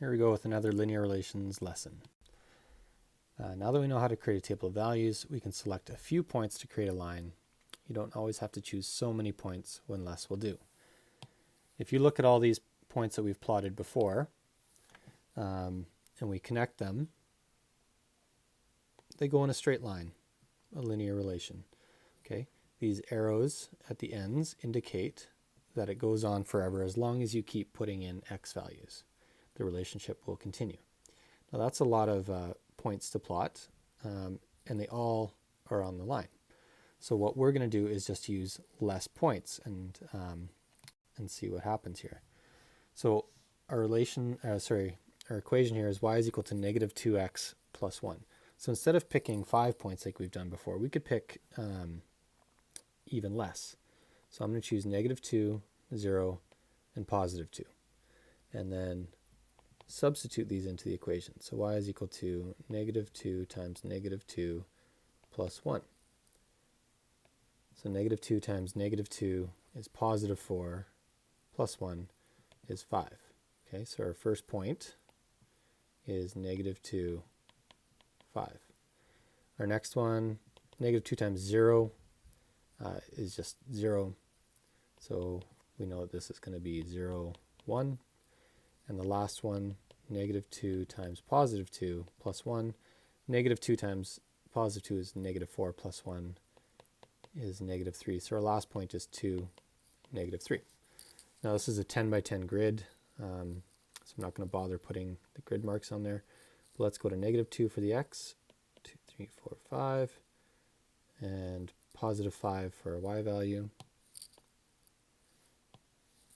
Here we go with another linear relations lesson. Now that we know how to create a table of values, we can select a few points to create a line. You don't always have to choose so many points when less will do. If you look at all these points that we've plotted before, and we connect them, they go in a straight line, a linear relation. Okay, these arrows at the ends indicate that it goes on forever as long as you keep putting in x values. The relationship will continue. Now that's a lot of points to plot, and they all are on the line. So what we're going to do is just use less points and see what happens here. So our equation here is y is equal to negative 2x plus 1. So instead of picking 5 points like we've done before, we could pick even less. So I'm going to choose negative 2, 0, and positive 2. And then substitute these into the equation. So y is equal to negative 2 times negative 2 plus 1. So negative 2 times negative 2 is positive 4 plus 1 is 5. Okay, so our first point is negative 2, 5. Our next one, negative 2 times 0 is just 0. So we know that this is going to be 0, 1. And the last one, negative 2 times positive 2 plus 1. Negative 2 times positive 2 is negative 4 plus 1 is negative 3. So our last point is 2, negative 3. Now this is a 10 by 10 grid, so I'm not going to bother putting the grid marks on there. But let's go to negative 2 for the x, 2, 3, 4, 5, and positive 5 for our y value,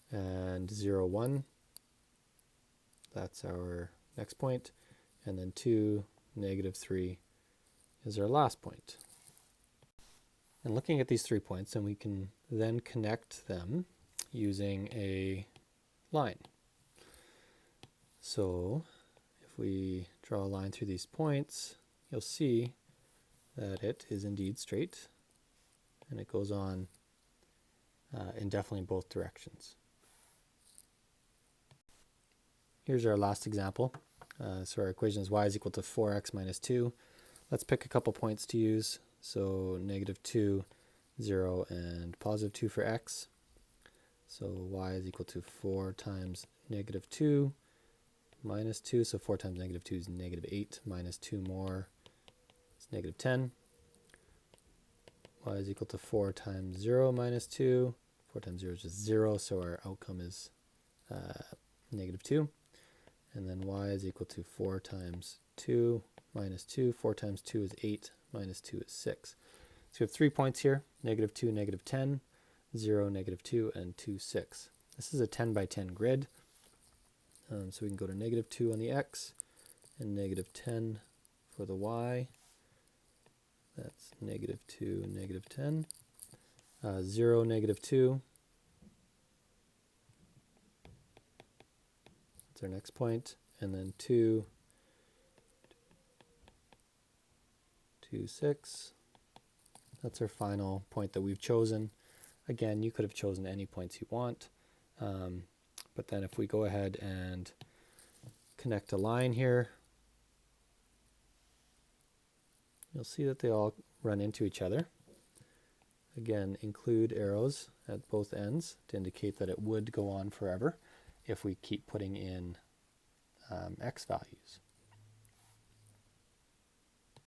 and 0, 1. That's our next point, and then 2, negative 3 is our last point. And looking at these 3 points, and we can then connect them using a line. So if we draw a line through these points, you'll see that it is indeed straight, and it goes on indefinitely in both directions. Here's our last example. So our equation is y is equal to 4x minus 2. Let's pick a couple points to use. So negative 2, 0, and positive 2 for x. So y is equal to 4 times negative 2 minus 2. So 4 times negative 2 is negative 8 minus 2 more is negative 10. Y is equal to 4 times 0 minus 2. 4 times 0 is just 0, so our outcome is negative 2. And then y is equal to 4 times 2 minus 2. 4 times 2 is 8, minus 2 is 6. So we have 3 points here, negative 2, negative 10, 0, negative 2, and 2, 6. This is a 10 by 10 grid. So we can go to negative 2 on the x and negative 10 for the y. That's negative 2, negative 10. 0, negative 2. That's our next point. And then 2, 2, 6. That's our final point that we've chosen. Again, you could have chosen any points you want. But then if we go ahead and connect a line here, you'll see that they all run into each other. Again, include arrows at both ends to indicate that it would go on forever if we keep putting in x values.